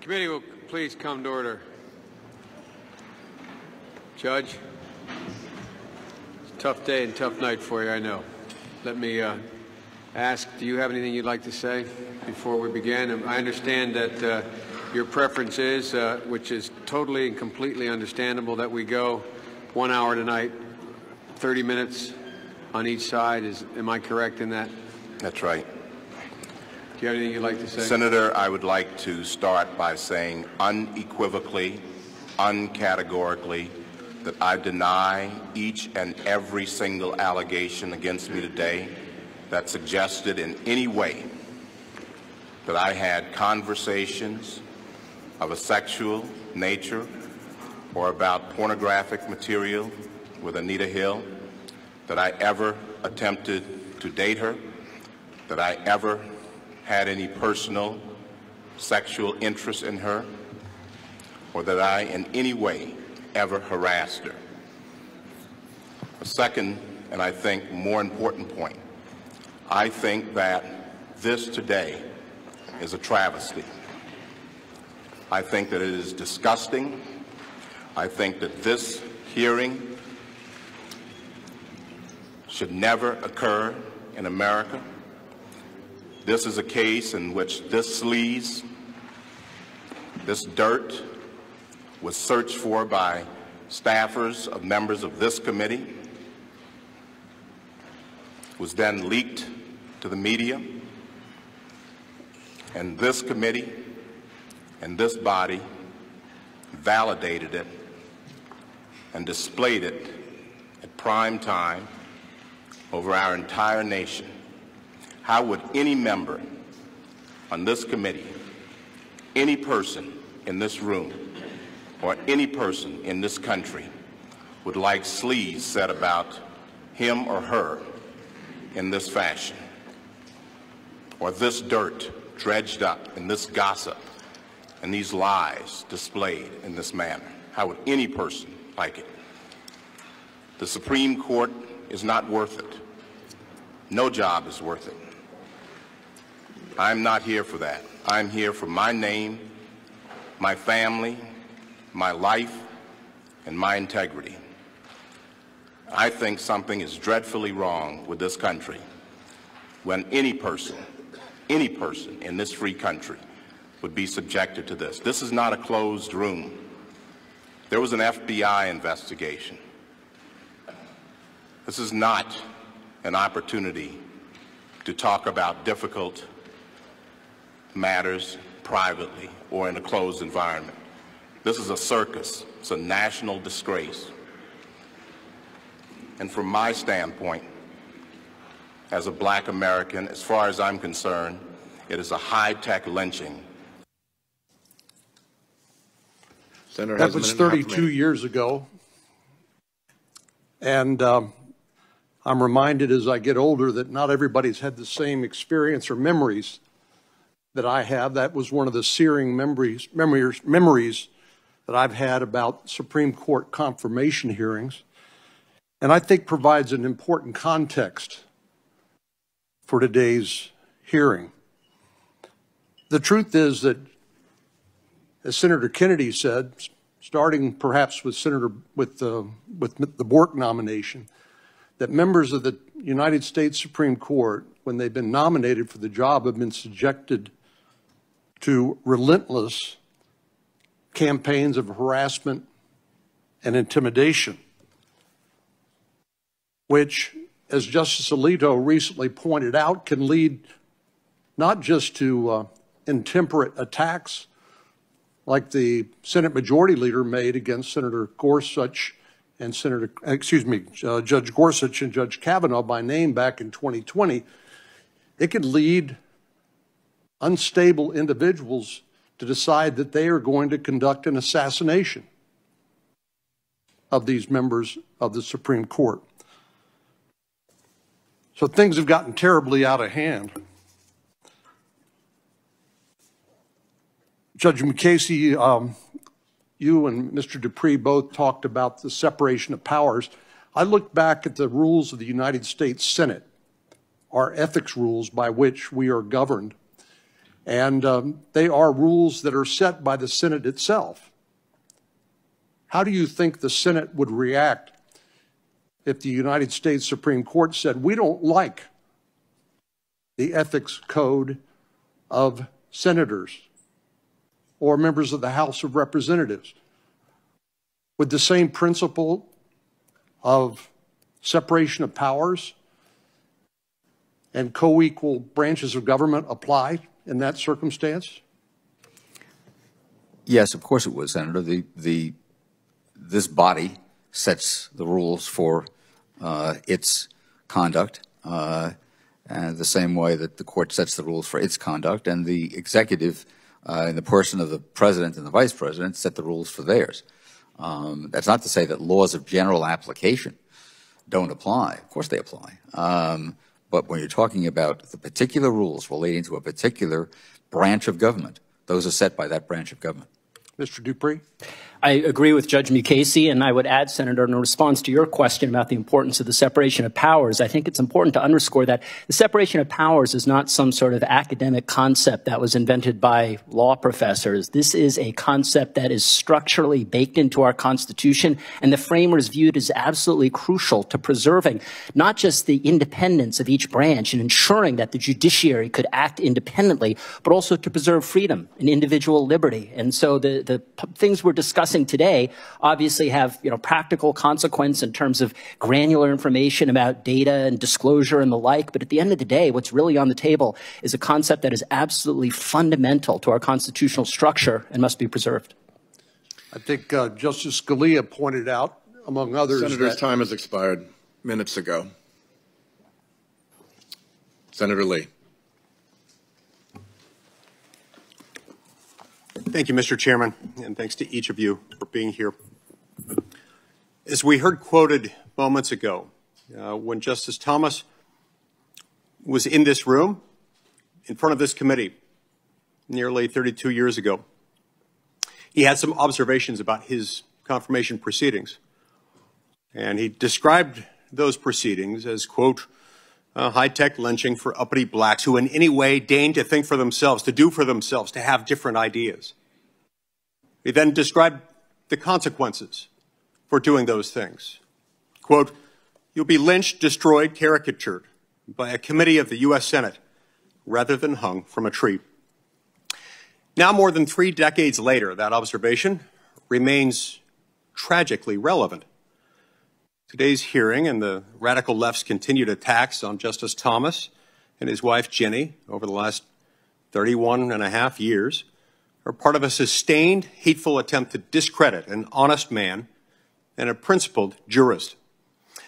committee will please come to order. Judge, it's a tough day and tough night for you, I know. Let me ask, do you have anything you'd like to say before we begin? I understand that your preference is, which is totally and completely understandable, that we go 1 hour tonight, 30 minutes on each side. Am I correct in that? That's right. Do you have anything you'd like to say? Senator, I would like to start by saying unequivocally, uncategorically, that I deny each and every single allegation against me today that suggested in any way that I had conversations of a sexual nature or about pornographic material with Anita Hill, that I ever attempted to date her, that I ever had any personal sexual interest in her, or that I in any way ever harassed her. A second, and I think more important point, I think that this today is a travesty. I think that it is disgusting. I think that this hearing should never occur in America. This is a case in which this sleaze, this dirt, was searched for by staffers of members of this committee, was then leaked to the media, and this committee and this body validated it and displayed it at prime time over our entire nation. How would any member on this committee, any person in this room, or any person in this country would like sleaze said about him or her in this fashion, or this dirt dredged up, and this gossip and these lies displayed in this manner? How would any person like it? The Supreme Court is not worth it. No job is worth it. I'm not here for that. I'm here for my name, my family, my life, and my integrity. I think something is dreadfully wrong with this country when any person in this free country would be subjected to this. This is not a closed room. There was an FBI investigation. This is not an opportunity to talk about difficult matters privately or in a closed environment. This is a circus. It's a national disgrace. And from my standpoint, as a black American, as far as I'm concerned, it is a high-tech lynching. Senator, that was 32 years ago. And I'm reminded as I get older that not everybody's had the same experience or memories that I have. That was one of the searing memories that I've had about Supreme Court confirmation hearings, and I think provides an important context for today's hearing. The truth is that, as Senator Kennedy said, starting perhaps with the Bork nomination, that members of the United States Supreme Court, when they've been nominated for the job, have been subjected to relentless campaigns of harassment and intimidation, which, as Justice Alito recently pointed out, can lead not just to intemperate attacks like the Senate Majority Leader made against Senator Gorsuch and Judge Gorsuch and Judge Kavanaugh by name back in 2020. It could lead unstable individuals to decide that they are going to conduct an assassination of these members of the Supreme Court. So things have gotten terribly out of hand. Judge McCasey, you and Mr. Dupree both talked about the separation of powers. I looked back at the rules of the United States Senate, our ethics rules by which we are governed. And they are rules that are set by the Senate itself. How do you think the Senate would react if the United States Supreme Court said, we don't like the ethics code of senators or members of the House of Representatives? Would the same principle of separation of powers and co-equal branches of government apply in that circumstance? Yes, of course it would, Senator. This body sets the rules for its conduct, and the same way that the court sets the rules for its conduct, and the executive, in the person of the president and the vice president, set the rules for theirs. That's not to say that laws of general application don't apply. Of course they apply. But when you're talking about the particular rules relating to a particular branch of government, those are set by that branch of government. Mr. Dupree? I agree with Judge Mukasey, and I would add, Senator, in response to your question about the importance of the separation of powers, I think it's important to underscore that the separation of powers is not some sort of academic concept that was invented by law professors. This is a concept that is structurally baked into our Constitution, and the framers viewed as absolutely crucial to preserving not just the independence of each branch and ensuring that the judiciary could act independently, but also to preserve freedom and individual liberty. And so the things we're discussing today obviously have, practical consequence in terms of granular information about data and disclosure and the like. But at the end of the day, what's really on the table is a concept that is absolutely fundamental to our constitutional structure and must be preserved. I think Justice Scalia pointed out, among others, Senator's time has expired minutes ago. Senator Lee. Thank you, Mr. Chairman, and thanks to each of you for being here. As we heard quoted moments ago, when Justice Thomas was in this room, in front of this committee, nearly 32 years ago, he had some observations about his confirmation proceedings. And he described those proceedings as, quote, high-tech lynching for uppity blacks who in any way deign to think for themselves, to do for themselves, to have different ideas. He then described the consequences for doing those things. Quote, you'll be lynched, destroyed, caricatured by a committee of the U.S. Senate rather than hung from a tree. Now, more than 3 decades later, that observation remains tragically relevant. Today's hearing and the radical left's continued attacks on Justice Thomas and his wife, Ginny, over the last 31 and a half years are part of a sustained, hateful attempt to discredit an honest man and a principled jurist.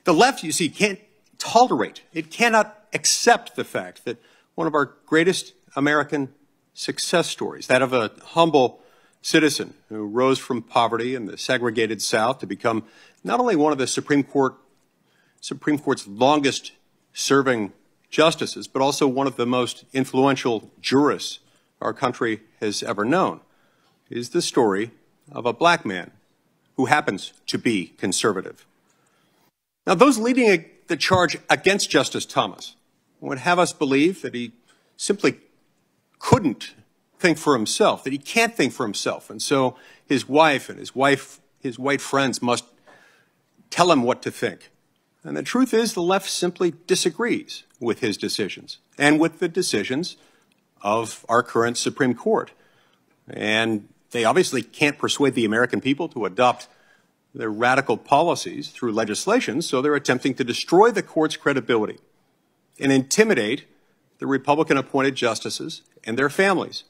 The left, you see, can't tolerate, it cannot accept the fact that one of our greatest American success stories, that of a humble citizen who rose from poverty in the segregated South to become not only one of the Supreme Court's longest serving justices, but also one of the most influential jurists our country has ever known, is the story of a black man who happens to be conservative. Now, those leading the charge against Justice Thomas would have us believe that he simply couldn't think for himself, that he can't think for himself, and so his wife and his white friends must tell him what to think. And the truth is, the left simply disagrees with his decisions and with the decisions of our current Supreme Court. And they obviously can't persuade the American people to adopt their radical policies through legislation, so they're attempting to destroy the court's credibility and intimidate the Republican-appointed justices and their families,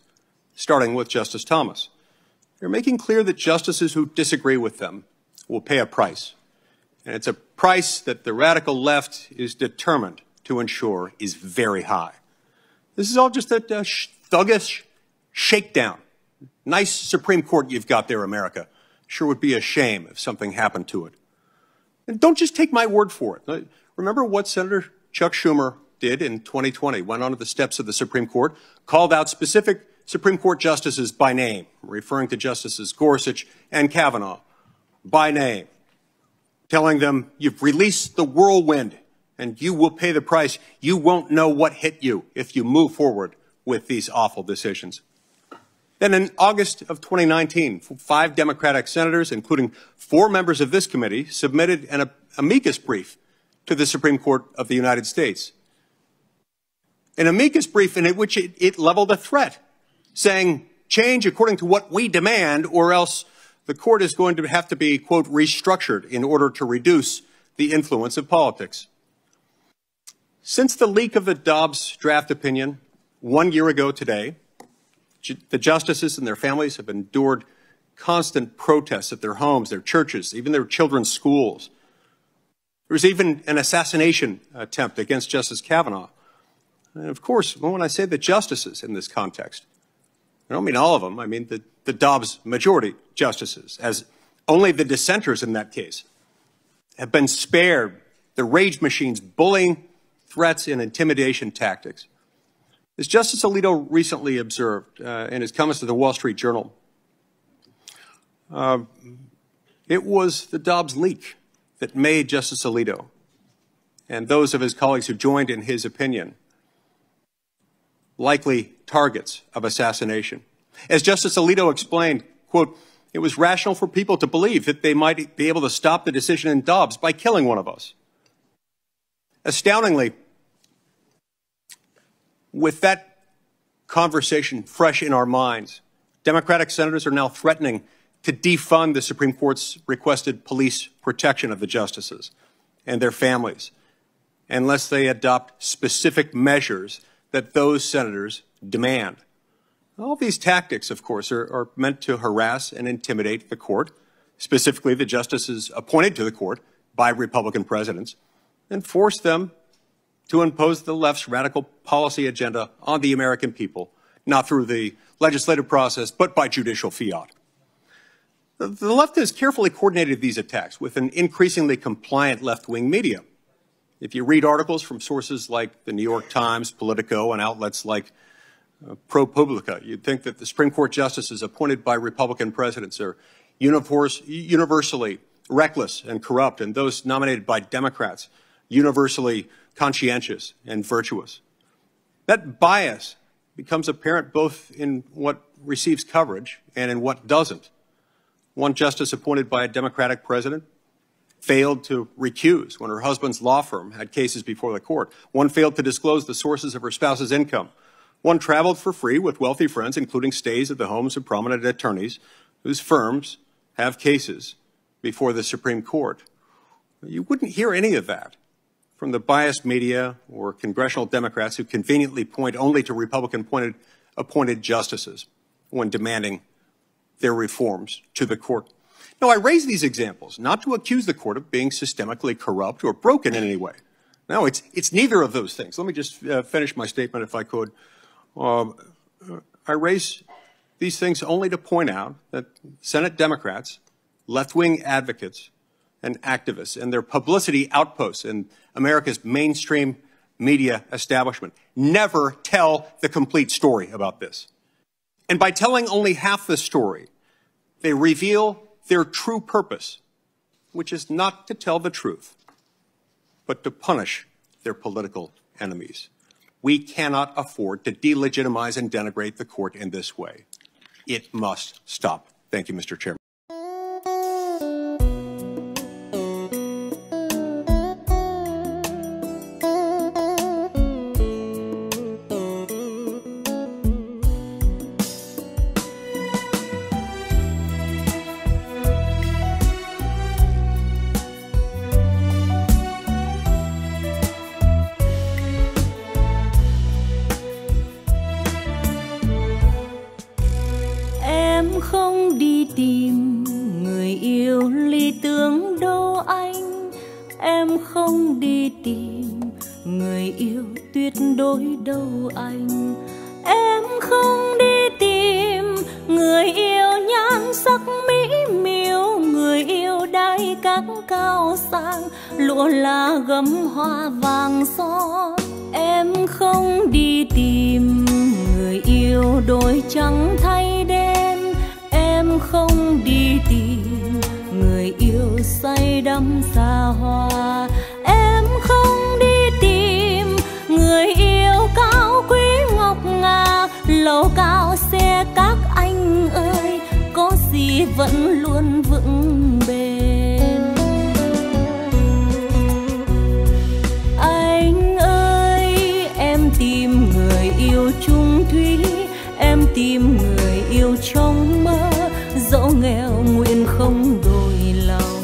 starting with Justice Thomas. They're making clear that justices who disagree with them will pay a price. And it's a price that the radical left is determined to ensure is very high. This is all just a thuggish shakedown. Nice Supreme Court you've got there, America. Sure would be a shame if something happened to it. And don't just take my word for it. Remember what Senator Chuck Schumer did in 2020, went onto the steps of the Supreme Court, called out specific Supreme Court justices by name, referring to Justices Gorsuch and Kavanaugh by name, telling them, you've released the whirlwind and you will pay the price. You won't know what hit you if you move forward with these awful decisions. Then in August of 2019, 5 Democratic senators, including 4 members of this committee, submitted an amicus brief to the Supreme Court of the United States. An amicus brief in which it leveled a threat, saying, change according to what we demand, or else the court is going to have to be, quote, restructured in order to reduce the influence of politics. Since the leak of the Dobbs draft opinion 1 year ago today, the justices and their families have endured constant protests at their homes, their churches, even their children's schools. There was even an assassination attempt against Justice Kavanaugh. And of course, when I say the justices in this context, I don't mean all of them. I mean the Dobbs majority justices, as only the dissenters in that case have been spared the rage machine's bullying, threats, and intimidation tactics. As Justice Alito recently observed in his comments to the Wall Street Journal, it was the Dobbs leak that made Justice Alito and those of his colleagues who joined in his opinion likely targets of assassination. As Justice Alito explained, quote, it was rational for people to believe that they might be able to stop the decision in Dobbs by killing one of us. Astoundingly, with that conversation fresh in our minds, Democratic senators are now threatening to defund the Supreme Court's requested police protection of the justices and their families unless they adopt specific measures that those senators demand. All these tactics, of course, are meant to harass and intimidate the court, specifically the justices appointed to the court by Republican presidents, and force them to impose the left's radical policy agenda on the American people, not through the legislative process, but by judicial fiat. The left has carefully coordinated these attacks with an increasingly compliant left-wing media. If you read articles from sources like the New York Times, Politico, and outlets like ProPublica, you'd think that the Supreme Court justices appointed by Republican presidents are universally reckless and corrupt, and those nominated by Democrats universally conscientious and virtuous. That bias becomes apparent both in what receives coverage and in what doesn't. One justice appointed by a Democratic president failed to recuse when her husband's law firm had cases before the court. One failed to disclose the sources of her spouse's income. One traveled for free with wealthy friends, including stays at the homes of prominent attorneys whose firms have cases before the Supreme Court. You wouldn't hear any of that from the biased media or congressional Democrats who conveniently point only to Republican-appointed justices when demanding their reforms to the court. No, I raise these examples not to accuse the court of being systemically corrupt or broken in any way. No, it's neither of those things. Let me just finish my statement if I could. I raise these things only to point out that Senate Democrats, left-wing advocates, and activists and their publicity outposts in America's mainstream media establishment never tell the complete story about this. And by telling only half the story, they reveal their true purpose, which is not to tell the truth, but to punish their political enemies. We cannot afford to delegitimize and denigrate the court in this way. It must stop. Thank you, Mr. Chairman. Không đi tìm người yêu lý tưởng đâu anh, em không đi tìm người yêu tuyệt đối đâu anh, em không đi tìm người yêu nhan sắc mỹ miều, người yêu đai các cao sang lụa là gấm hoa vàng son. Em không đi tìm người yêu đôi trắng thay đen, em không đi tìm người yêu say đắm xa hoa, em không đi tìm người yêu cao quý ngọc ngà. xe các anh ơi, có gì vẫn luôn vững bền. Anh ơi, em tìm người yêu chung thủy, em tìm người yêu trong mơ, dẫu nghèo nguyện không đổi lòng.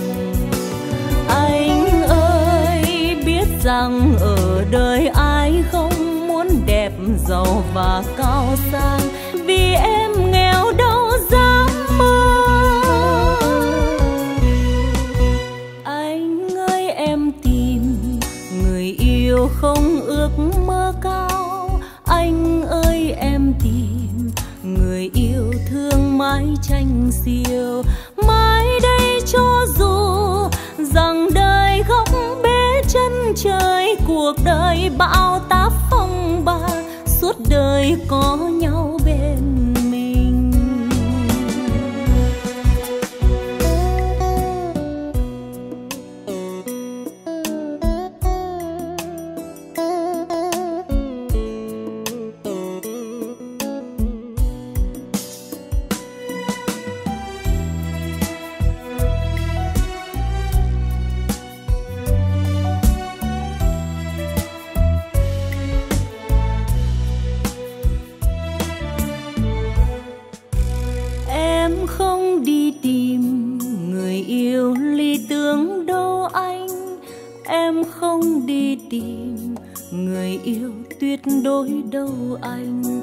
Anh ơi, biết rằng ở đời ai không muốn đẹp giàu và cao sang, vì em nghèo đâu dám mơ. Anh ơi, em tìm người yêu không ước mơ cao, anh ơi em tìm người yêu thương mái tranh xiêu. Mãi đây cho dù rằng đời góc bế chân trời, cuộc đời bão táp phong ba, suốt đời có nhau bên mình. Không đi tìm người yêu lý tưởng đâu anh, em không đi tìm người yêu tuyệt đối đâu anh.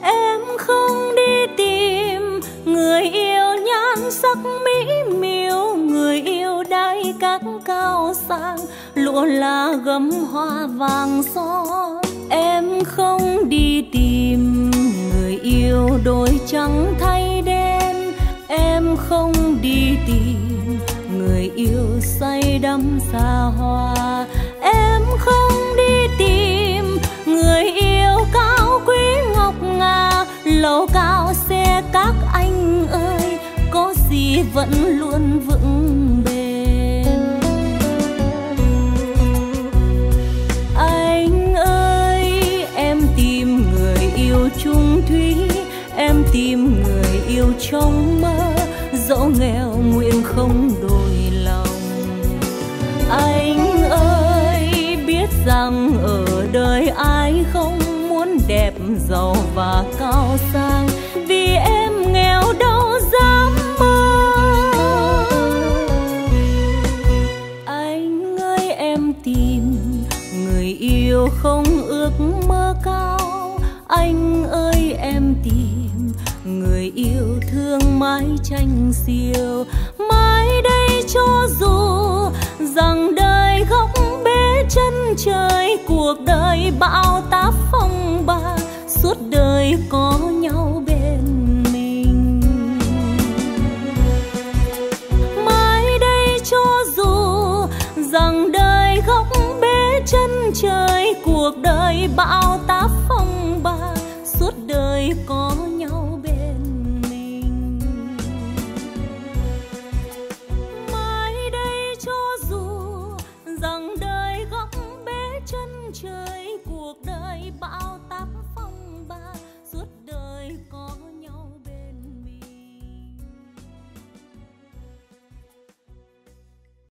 Em không đi tìm người yêu nhan sắc mỹ miều, người yêu đai các cao sang, lụa là gấm hoa vàng son. Em không đi tìm người yêu đôi trắng thay đen, em không đi tìm người yêu say đắm xa hoa. Em không đi tìm người yêu cao quý ngọc ngà, lầu cao xe các anh ơi, có gì vẫn luôn vững bền. Anh ơi, em tìm người yêu chung thủy, em tìm người yêu trong mơ, dẫu nghèo nguyện không đổi lòng. Anh ơi, biết rằng ở đời ai không muốn đẹp giàu và cao sang, vì em nghèo đâu dám mơ. Anh ơi, em tìm người yêu không ước mơ cao, anh ơi em tìm người yêu thương mái tranh xiêu. Mãi đây cho dù rằng đời góc bế chân trời, cuộc đời bão táp phong ba, suốt đời có nhau bên mình. Mãi đây cho dù rằng đời góc bế chân trời, cuộc đời bão táp phong ba, suốt đời có nhau bên mình. Mãi đây cho dù rằng đời góc bế chân trời, cuộc đời bão táp